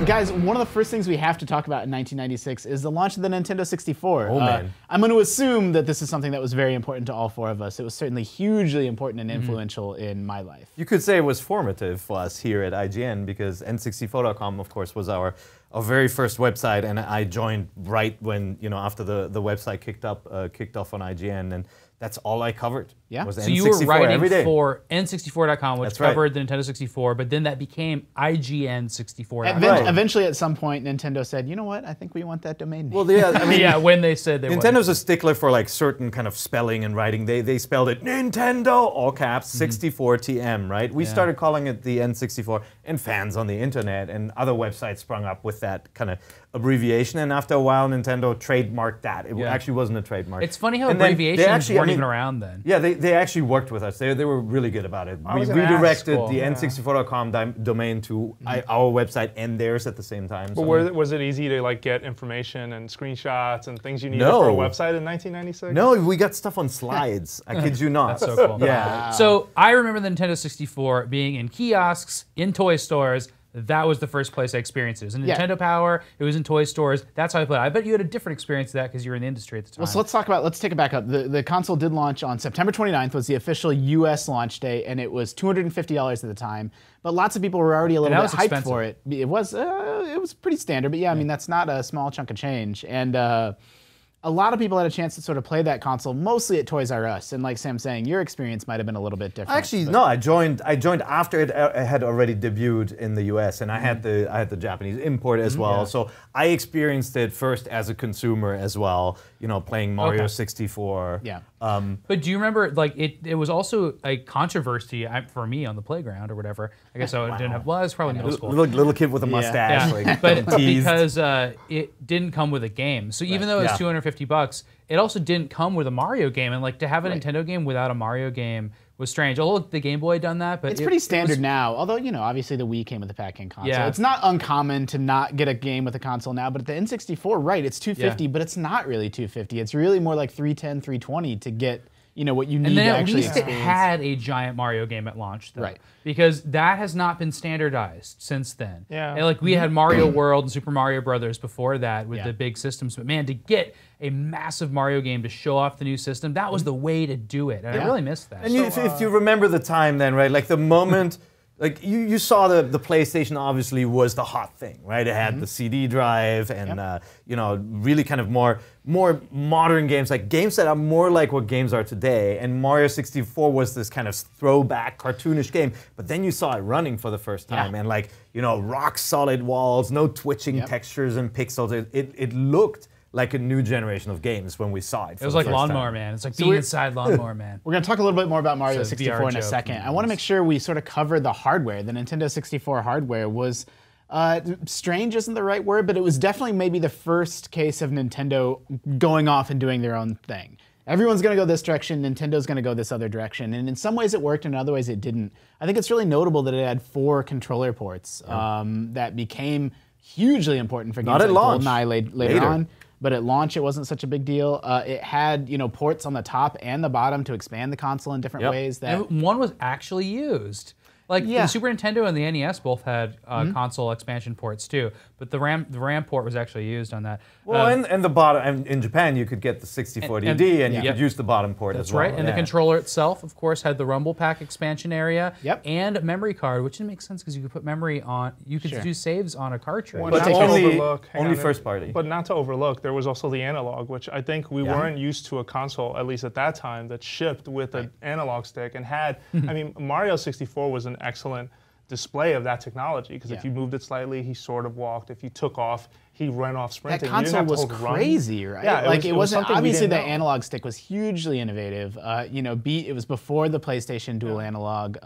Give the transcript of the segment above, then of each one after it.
guys, one of the first things we have to talk about in 1996 is the launch of the Nintendo 64. Oh, man. I'm going to assume that this is something that was very important to all four of us. It was certainly hugely important and influential in my life. You could say it was formative for us here at IGN because N64.com, of course, was our very first website, and I joined right when, after the website kicked off on IGN, and that's all I covered. Yeah. Was So N64 you were every day. writing for N64.com, which That's right. covered the Nintendo 64, but then that became IGN64.com. Eventually, at some point, Nintendo said, you know what, I think we want that domain name. Well, yeah, I mean, Yeah, when they said they Nintendo's a stickler for like certain kind of spelling and writing. They spelled it Nintendo, all caps, 64 TM, right? We started calling it the N64, and fans on the internet and other websites sprung up with that kind of abbreviation. And after a while, Nintendo trademarked that. It actually wasn't a trademark. It's funny how And then they abbreviations actually- weren't even around then. Yeah, they actually worked with us. They were really good about it. We was gonna ask, redirected well, the yeah. N64.com domain to our website and theirs at the same time. But So was it easy to like get information and screenshots and things you needed No. for a website in 1996? no, we got stuff on slides. I kid you not. So cool. Yeah. So I remember the Nintendo 64 being in kiosks, in toy stores. That was the first place I experienced it. It was in Yeah. Nintendo Power. It was in toy stores. That's how I played it. I bet you had a different experience of that because you were in the industry at the time. Well, so let's take it back up. The console did launch on September 29th, was the official US launch day, and it was $250 at the time. But lots of people were already a little that bit was hyped expensive. for it. It was pretty standard, but yeah, I mean, that's not a small chunk of change. And a lot of people had a chance to sort of play that console, mostly at Toys R Us. And like Sam's saying, your experience might have been a little bit different. Actually, no. I joined after it had already debuted in the U.S. and I had the Japanese import as well. So I experienced it first as a consumer as well. Playing Mario Okay. 64. Yeah. But do you remember, like, it was also a controversy for me on the playground or whatever. I guess I didn't have, well, it was probably middle school. Little kid with a mustache. Yeah, Like, but teased. because it didn't come with a game. So even though it was Yeah. $250, it also didn't come with a Mario game. And like to have a Nintendo game without a Mario game was strange. Although the Game Boy had done that, but It's pretty standard now, although, obviously the Wii came with a pack-in console. Yeah. It's not uncommon to not get a game with a console now, but at the N64, right, it's $250, but it's not really $250. It's really more like $310, $320 to get, what you need And then to at actually least it experience. had a giant Mario game at launch, though. Right. Because that has not been standardized since then. Yeah. And like we had Mario World and Super Mario Brothers before that with Yeah. the big systems, but man, to get a massive Mario game to show off the new system, that was the way to do it. And I really missed that. And if you remember the time then, right? Like the moment, like you saw the PlayStation obviously was the hot thing, right? It had the CD drive and really kind of more modern games, like games that are more like what games are today. And Mario 64 was this kind of throwback cartoonish game, but then you saw it running for the first time and like rock solid walls, no twitching textures and pixels. It looked like a new generation of games when we saw it. It was like Lawnmower Man. It's like being inside Lawnmower Man. We're going to talk a little bit more about Mario It's a 64 VR in a joke. second. I want to make sure we sort of cover the hardware. The Nintendo 64 hardware was, strange isn't the right word, but it was definitely maybe the first case of Nintendo going off and doing their own thing. Everyone's going to go this direction, Nintendo's going to go this other direction. And in some ways it worked, and in other ways it didn't. I think it's really notable that it had 4 controller ports that became hugely important for games Not at like launch. GoldenEye later on. But at launch, it wasn't such a big deal. It had, ports on the top and the bottom to expand the console in different ways. That And one was actually used. Like the Super Nintendo and the NES both had console expansion ports too, but the RAM port was actually used on that. Well, and the bottom, and in Japan you could get the 64DD and you could use the bottom port as well. That's right, and the controller itself, of course, had the Rumble Pack expansion area and a memory card, which didn't make sense because you could put memory on, you could do saves on a cartridge. Well, But not to only overlook- hang only on, first party. But not to overlook, there was also the analog, which I think we weren't used to a console, at least at that time, that shipped with an analog stick and had, I mean, Mario 64 was an excellent display of that technology because if you moved it slightly, he sort of walked. If you took off, he ran off sprinting. That You didn't console have to was hold run. crazy, right? Yeah, like it wasn't something we obviously didn't the know. analog stick was hugely innovative. It was before the PlayStation Dual Analog.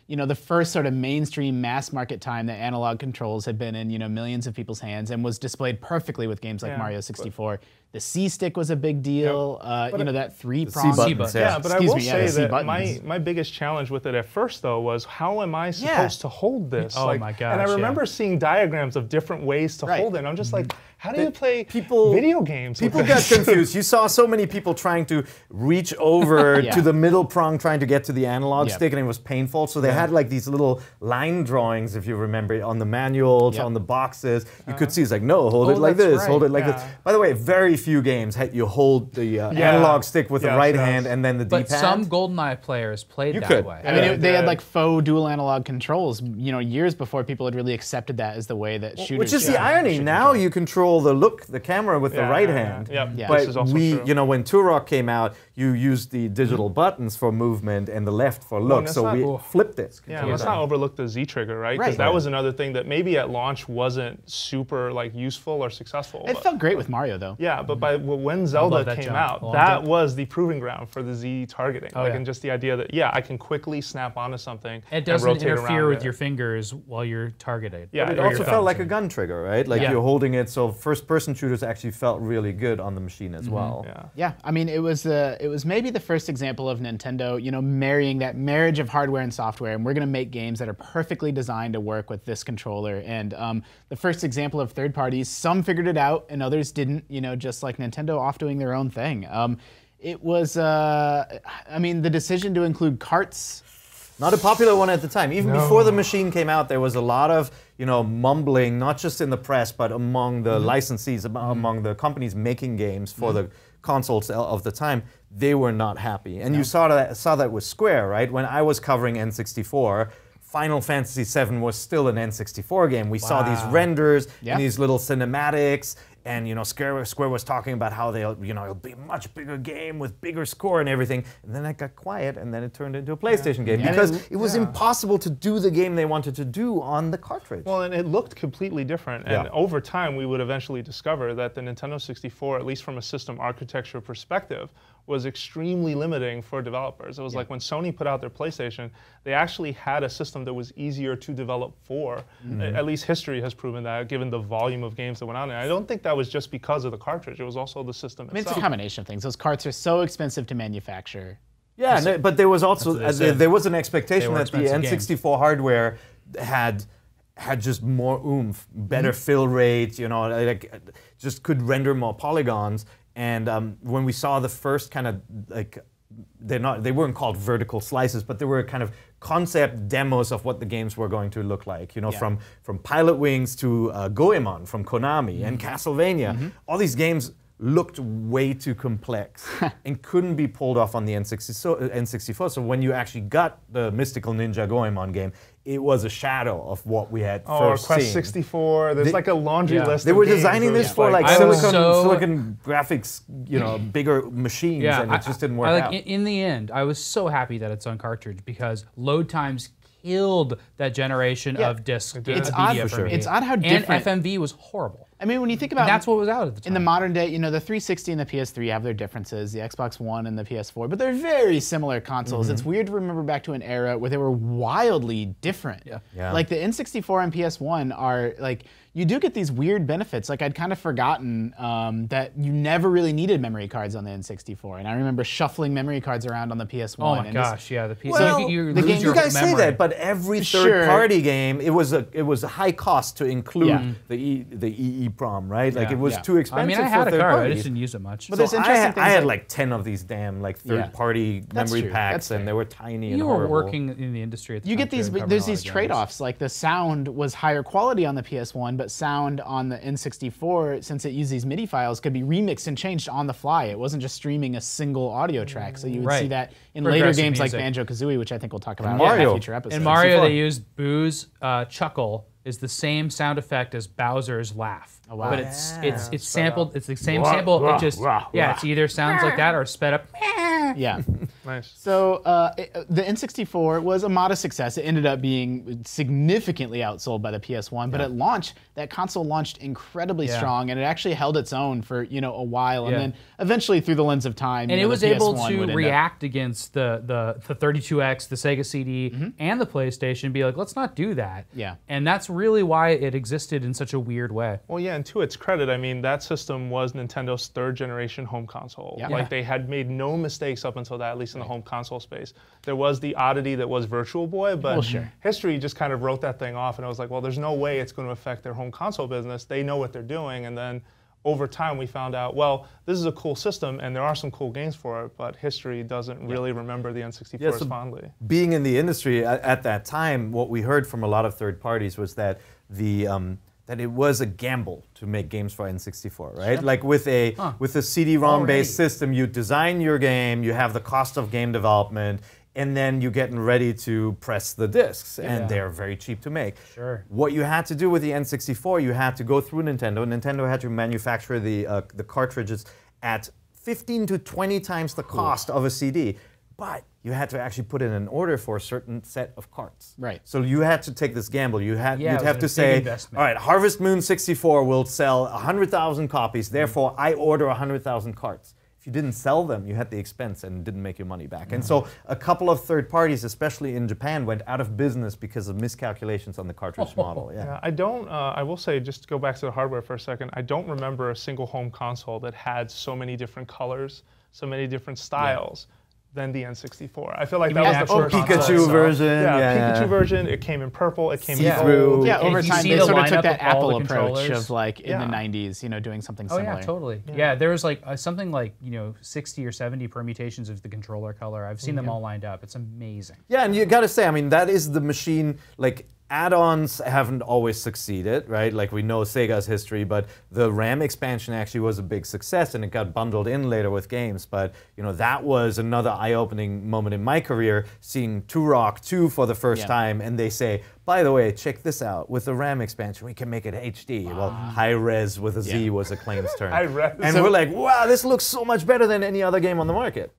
The first sort of mainstream mass market time that analog controls had been in millions of people's hands and was displayed perfectly with games like Mario 64. The C stick was a big deal. That 3-prong. C buttons, Yeah, but I Excuse will me, yeah, say the C that buttons. my biggest challenge with it at first, though, was how am I supposed to hold this? Oh my gosh, And I remember seeing diagrams of different ways to hold it. And I'm just like, how do you play people- video games? People with got this? confused. You saw so many people trying to reach over Yeah. to the middle prong, trying to get to the analog Yep. stick, and it was painful. So they had like these little line drawings, if you remember, on the manuals, Yep. on the boxes. You could see it's like, no, hold it like that's this, hold right, it like this. yeah. By the way, very few games had you hold the analog stick with the Yes, right yes. hand and then the But D-pad. some GoldenEye players played You that could. way. I mean, Yeah, they had yeah. like faux dual analog controls, years before people had really accepted that as the way that shooters. Which is the should irony. Now control. you control the camera with the Yeah, right yeah, hand. Yeah. Yeah. But This is also we, true. when Turok came out, you used the digital buttons for movement and the left for look. that's So not- we flipped it. Yeah, let's not overlook the Z trigger, right? Because Right. that was another thing that maybe at launch wasn't super useful or successful. It but- felt great with Mario though. Yeah, but when Zelda that came jump. out, Long that jump. was the proving ground for the Z targeting. Oh, like, yeah. and just the idea that I can quickly snap onto something It and doesn't rotate interfere around with it. your fingers while you're targeted. Yeah, It or also your felt thumbs. like a gun trigger, right? Like Yeah. you're holding it, so first-person shooters actually felt really good on the machine as well. Yeah. Yeah, I mean, it was maybe the first example of Nintendo, marrying that marriage of hardware and software, and we're going to make games that are perfectly designed to work with this controller. And the first example of third parties, some figured it out and others didn't. Just like Nintendo off doing their own thing. It was, the decision to include carts. Not a popular one at the time. Even before the machine came out, there was a lot of mumbling, not just in the press, but among the licensees, among the companies making games for the consoles of the time. They were not happy, and you saw that with Square, right? When I was covering N64. Final Fantasy VII was still an N64 game. We saw these renders Yeah. and these little cinematics, and Square was talking about how it'll be a much bigger game with bigger score and everything. And then it got quiet, and then it turned into a PlayStation game because it was impossible to do the game they wanted to do on the cartridge. Well, and it looked completely different. And Yeah. over time, we would eventually discover that the Nintendo 64, at least from a system architecture perspective, was extremely limiting for developers. It was like when Sony put out their PlayStation, they actually had a system that was easier to develop for. At least history has proven that, given the volume of games that went on there. I don't think that was just because of the cartridge. It was also the system I mean, it's itself. a combination of things. Those carts are so expensive to manufacture. Yeah, but there was also That's what they said. there was an expectation They were that the expensive N64 hardware had just more oomph, better fill rate, just could render more polygons. And when we saw the first kind of they weren't called vertical slices, but they were kind of concept demos of what the games were going to look like. From Pilot Wings to Goemon from Konami and Castlevania. All these games looked way too complex and couldn't be pulled off on the N64. So when you actually got the Mystical Ninja Goemon game, it was a shadow of what we had Or first Quest seen. 64. There's like a laundry Yeah. list. They of were games. designing It was this for like I was silicon graphics, bigger machines, Yeah, and it just didn't work out. In the end, I was so happy that it's on cartridge because load times killed that generation Yeah. of disc. It's media odd. for For sure. me. It's odd how different. And FMV was horrible. I mean, when you think about And that's what was out at the time. in the modern day, the 360 and the PS3 have their differences, the Xbox One and the PS4, but they're very similar consoles. It's weird to remember back to an era where they were wildly different. Yeah. Like the N64 and PS1 are like, you do get these weird benefits. Like I'd kind of forgotten that you never really needed memory cards on the N64, and I remember shuffling memory cards around on the PS1. Oh my and just- gosh, yeah, the PS. Well, you the lose game- You your guys say memory. that, but every Sure. third-party game, it was a high cost to include Yeah. the EEPROM, right? Like Yeah. it was Yeah. too expensive I mean, I for had a third card. I parties. just didn't use it much. But there's So interesting I things had like- like 10 of these damn third-party That's memory true. packs, That's and fair. they were tiny and you were horrible. working in the industry at the You time get these, too, and covering there's a lot these of games. trade-offs. Like the sound was higher quality on the PS1, but sound on the N64, since it used these MIDI files, could be remixed and changed on the fly. It wasn't just streaming a single audio track. So you would see Right. that in later Progressive games like music. Banjo-Kazooie, which I think we'll talk about Mario. in future episodes. In Mario, 64. they used Boo's chuckle is the same sound effect as Bowser's laugh. Oh, wow. But it's Yeah. sampled. It's the same Wah, sample. wah, It just wah, yeah. wah. It's either sounds like that or sped up. Yeah. Nice. So the N64 was a modest success. It ended up being significantly outsold by the PS1, but at launch, that console launched incredibly Yeah. strong, and it actually held its own for a while, Yeah. and then eventually through the lens of time, And it the was able PS1 to would end up- react against the 32X, the Sega CD, and the PlayStation. Be like, let's not do that. Yeah. And that's really why it existed in such a weird way. Well, yeah, and to its credit, I mean, that system was Nintendo's third generation home console. Yeah. Like Yeah. they had made no mistakes up until that, at least in the home console space. There was the oddity that was Virtual Boy, but history just kind of wrote that thing off, and I was like, well, there's no way it's going to affect their home console business. They know what they're doing, and then over time we found out, well, this is a cool system, and there are some cool games for it, but history doesn't really remember the N64 as fondly. Being in the industry at that time, what we heard from a lot of third parties was that that it was a gamble to make games for N64, right? Like with a CD-ROM based system, you design your game, you have the cost of game development, and then you're getting ready to press the discs, and they're very cheap to make. What you had to do with the N64, you had to go through Nintendo. Nintendo had to manufacture the cartridges at 15 to 20 times the cost of a CD, but you had to actually put in an order for a certain set of carts. Right. So you had to take this gamble. You'd have to say, all right, Harvest Moon 64 will sell 100,000 copies, therefore I order 100,000 carts. If you didn't sell them, you had the expense and didn't make your money back. And so a couple of third parties, especially in Japan, went out of business because of miscalculations on the cartridge model. Yeah, I will say, just to go back to the hardware for a second, I don't remember a single home console that had so many different colors, so many different styles. Than the N64. I feel like that was the first Pikachu version. Pikachu version. It came in purple. It came in gold. Yeah, over time they sort of took that Apple approach of like in the 90s, doing something similar. Oh yeah, totally. Yeah, there was like something like 60 or 70 permutations of the controller color. I've seen them all lined up. It's amazing. Yeah, and you got to say, I mean, that is the machine. Like add-ons haven't always succeeded, right? Like we know Sega's history, but the RAM expansion actually was a big success, and it got bundled in later with games. But that was another eye-opening moment in my career, seeing Turok 2 for the first time, and they say, by the way, check this out. With the RAM expansion, we can make it HD. Well, high res with a Z was a claims term. High res. And we're like, wow, this looks so much better than any other game on the market.